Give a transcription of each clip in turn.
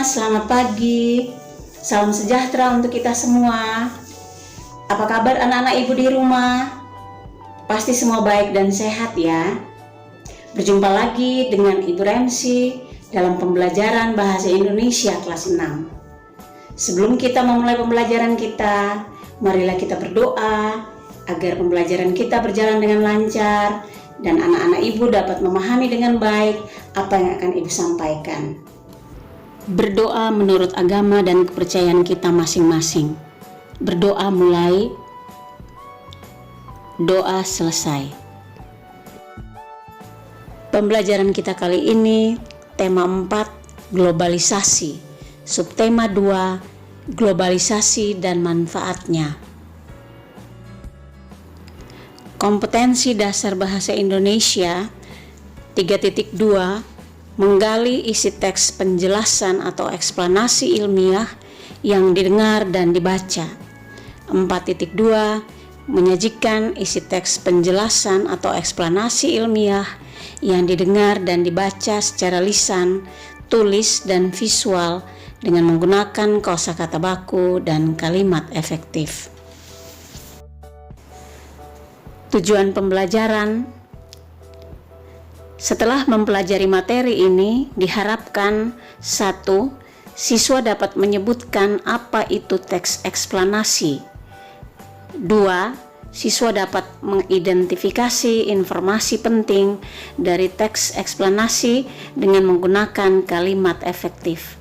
selamat pagi. Salam sejahtera untuk kita semua. Apa kabar anak-anak ibu di rumah? Pasti semua baik dan sehat ya. Berjumpa lagi dengan Ibu Remsi dalam pembelajaran Bahasa Indonesia kelas 6. Sebelum kita memulai pembelajaran kita, marilah kita berdoa agar pembelajaran kita berjalan dengan lancar dan anak-anak ibu dapat memahami dengan baik apa yang akan ibu sampaikan. Berdoa menurut agama dan kepercayaan kita masing-masing. Berdoa mulai, doa selesai. Pembelajaran kita kali ini tema 4, globalisasi. Subtema 2, globalisasi dan manfaatnya. Kompetensi dasar bahasa Indonesia 3.2 menggali isi teks penjelasan atau eksplanasi ilmiah yang didengar dan dibaca. 4.2 menyajikan isi teks penjelasan atau eksplanasi ilmiah yang didengar dan dibaca secara lisan, tulis, dan visual dengan menggunakan kosakata baku dan kalimat efektif. Tujuan pembelajaran: setelah mempelajari materi ini, diharapkan 1. Siswa dapat menyebutkan apa itu teks eksplanasi. 2. Siswa dapat mengidentifikasi informasi penting dari teks eksplanasi dengan menggunakan kalimat efektif.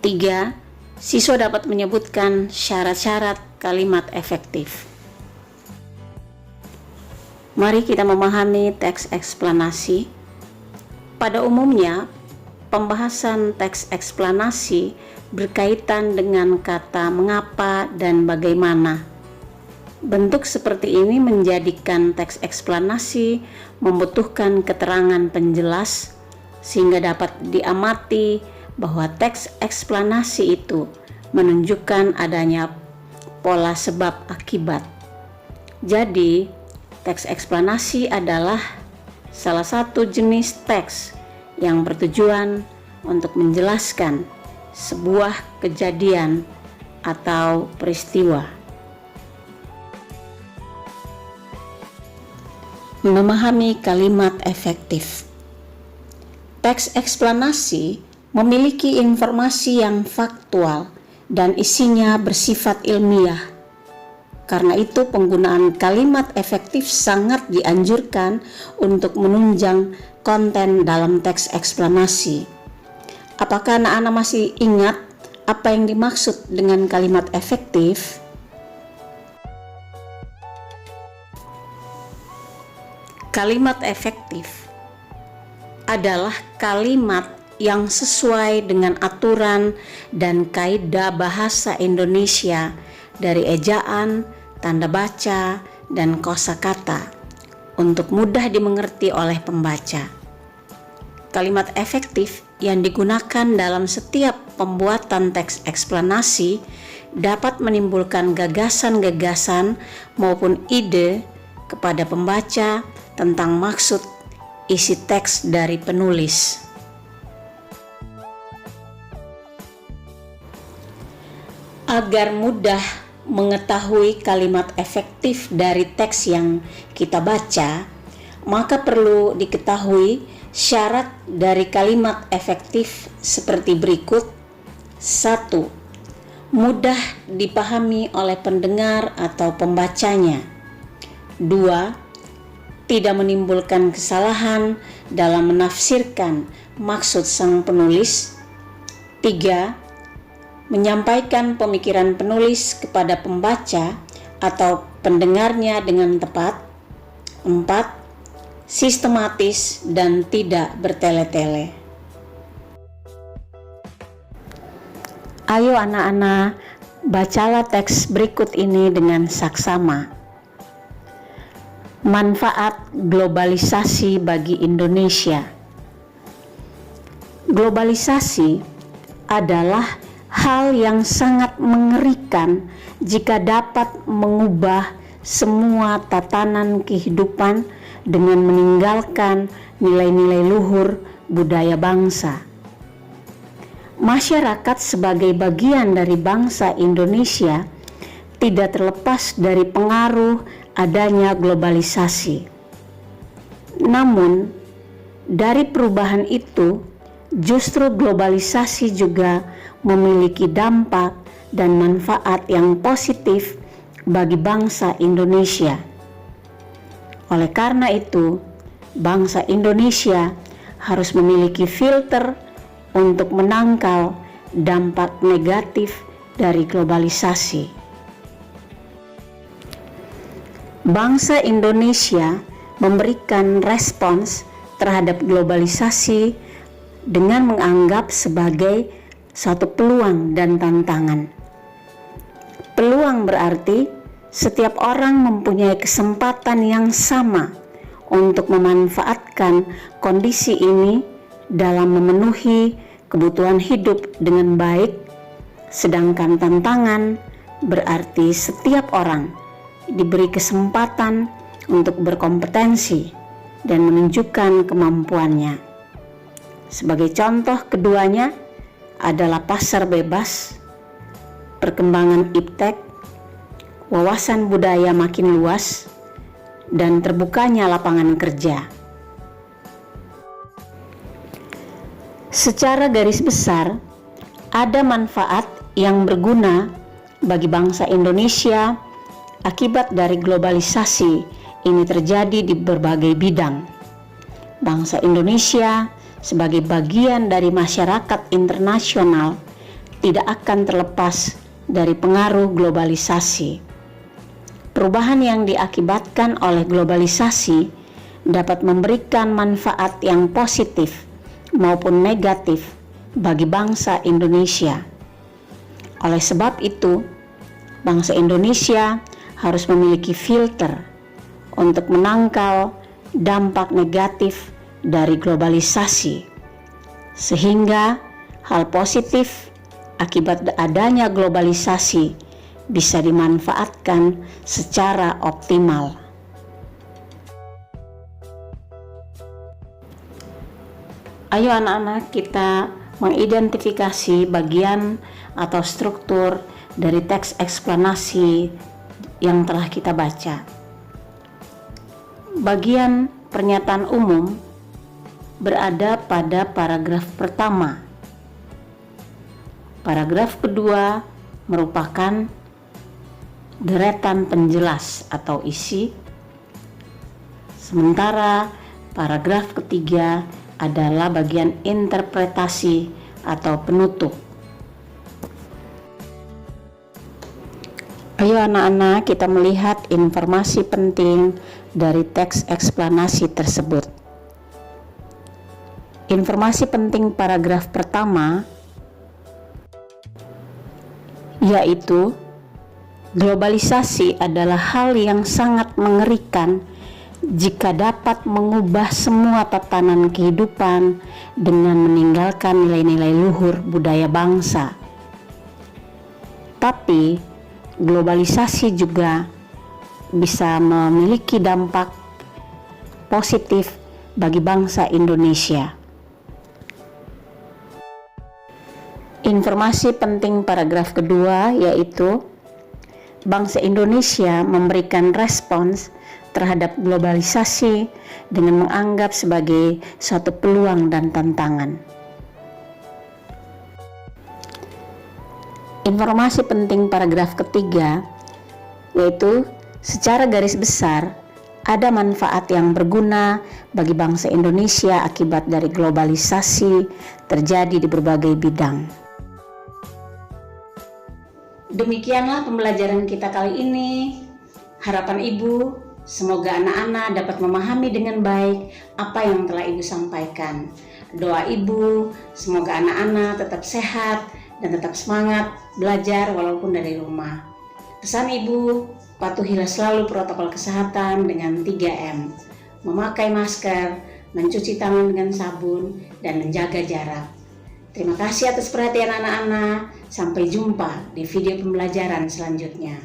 3. Siswa dapat menyebutkan syarat-syarat kalimat efektif. Mari kita memahami teks eksplanasi. Pada umumnya, pembahasan teks eksplanasi berkaitan dengan kata mengapa dan bagaimana. Bentuk seperti ini menjadikan teks eksplanasi membutuhkan keterangan penjelas sehingga dapat diamati bahwa teks eksplanasi itu menunjukkan adanya pola sebab akibat. Jadi, teks eksplanasi adalah salah satu jenis teks yang bertujuan untuk menjelaskan sebuah kejadian atau peristiwa. Memahami kalimat efektif. Teks eksplanasi memiliki informasi yang faktual dan isinya bersifat ilmiah. Karena itu penggunaan kalimat efektif sangat dianjurkan untuk menunjang konten dalam teks eksplanasi. Apakah anak-anak masih ingat apa yang dimaksud dengan kalimat efektif? Kalimat efektif adalah kalimat yang sesuai dengan aturan dan kaidah bahasa Indonesia dari ejaan, tanda baca, dan kosakata untuk mudah dimengerti oleh pembaca. Kalimat efektif yang digunakan dalam setiap pembuatan teks eksplanasi dapat menimbulkan gagasan-gagasan maupun ide kepada pembaca tentang maksud isi teks dari penulis. Agar mudah mengetahui kalimat efektif dari teks yang kita baca, maka perlu diketahui syarat dari kalimat efektif seperti berikut. 1. Mudah dipahami oleh pendengar atau pembacanya. 2. Tidak menimbulkan kesalahan dalam menafsirkan maksud sang penulis. 3. Menyampaikan pemikiran penulis kepada pembaca atau pendengarnya dengan tepat. 4. Sistematis dan tidak bertele-tele. Ayo anak-anak, bacalah teks berikut ini dengan saksama. Manfaat globalisasi bagi Indonesia. Globalisasi adalah hal yang sangat mengerikan jika dapat mengubah semua tatanan kehidupan dengan meninggalkan nilai-nilai luhur budaya bangsa. Masyarakat sebagai bagian dari bangsa Indonesia tidak terlepas dari pengaruh adanya globalisasi. Namun, dari perubahan itu, justru globalisasi juga memiliki dampak dan manfaat yang positif bagi bangsa Indonesia. Oleh karena itu, bangsa Indonesia harus memiliki filter untuk menangkal dampak negatif dari globalisasi. Bangsa Indonesia memberikan respons terhadap globalisasi dengan menganggap sebagai suatu peluang dan tantangan. Peluang berarti setiap orang mempunyai kesempatan yang sama untuk memanfaatkan kondisi ini dalam memenuhi kebutuhan hidup dengan baik, sedangkan tantangan berarti setiap orang diberi kesempatan untuk berkompetensi dan menunjukkan kemampuannya. Sebagai contoh keduanya adalah pasar bebas, perkembangan iptek, wawasan budaya makin luas, dan terbukanya lapangan kerja. Secara garis besar, ada manfaat yang berguna bagi bangsa Indonesia akibat dari globalisasi ini terjadi di berbagai bidang. Bangsa Indonesia sebagai bagian dari masyarakat internasional tidak akan terlepas dari pengaruh globalisasi. Perubahan yang diakibatkan oleh globalisasi dapat memberikan manfaat yang positif maupun negatif bagi bangsa Indonesia. Oleh sebab itu, bangsa Indonesia harus memiliki filter untuk menangkal dampak negatif dari globalisasi, sehingga hal positif akibat adanya globalisasi bisa dimanfaatkan secara optimal. Ayo anak-anak, kita mengidentifikasi bagian atau struktur dari teks eksplanasi yang telah kita baca. Bagian pernyataan umum berada pada paragraf pertama. Paragraf kedua merupakan deretan penjelas atau isi, sementara paragraf ketiga adalah bagian interpretasi atau penutup. Ayo anak-anak, kita melihat informasi penting dari teks eksplanasi tersebut. Informasi penting paragraf pertama yaitu globalisasi adalah hal yang sangat mengerikan jika dapat mengubah semua tatanan kehidupan dengan meninggalkan nilai-nilai luhur budaya bangsa. Tapi globalisasi juga bisa memiliki dampak positif bagi bangsa Indonesia. Informasi penting paragraf kedua yaitu bangsa Indonesia memberikan respons terhadap globalisasi dengan menganggap sebagai suatu peluang dan tantangan. Informasi penting paragraf ketiga yaitu secara garis besar ada manfaat yang berguna bagi bangsa Indonesia akibat dari globalisasi terjadi di berbagai bidang. Demikianlah pembelajaran kita kali ini. Harapan Ibu, semoga anak-anak dapat memahami dengan baik apa yang telah Ibu sampaikan. Doa Ibu, semoga anak-anak tetap sehat dan tetap semangat belajar walaupun dari rumah. Pesan Ibu, patuhilah selalu protokol kesehatan dengan 3M. Memakai masker, mencuci tangan dengan sabun, dan menjaga jarak. Terima kasih atas perhatian anak-anak. Sampai jumpa di video pembelajaran selanjutnya.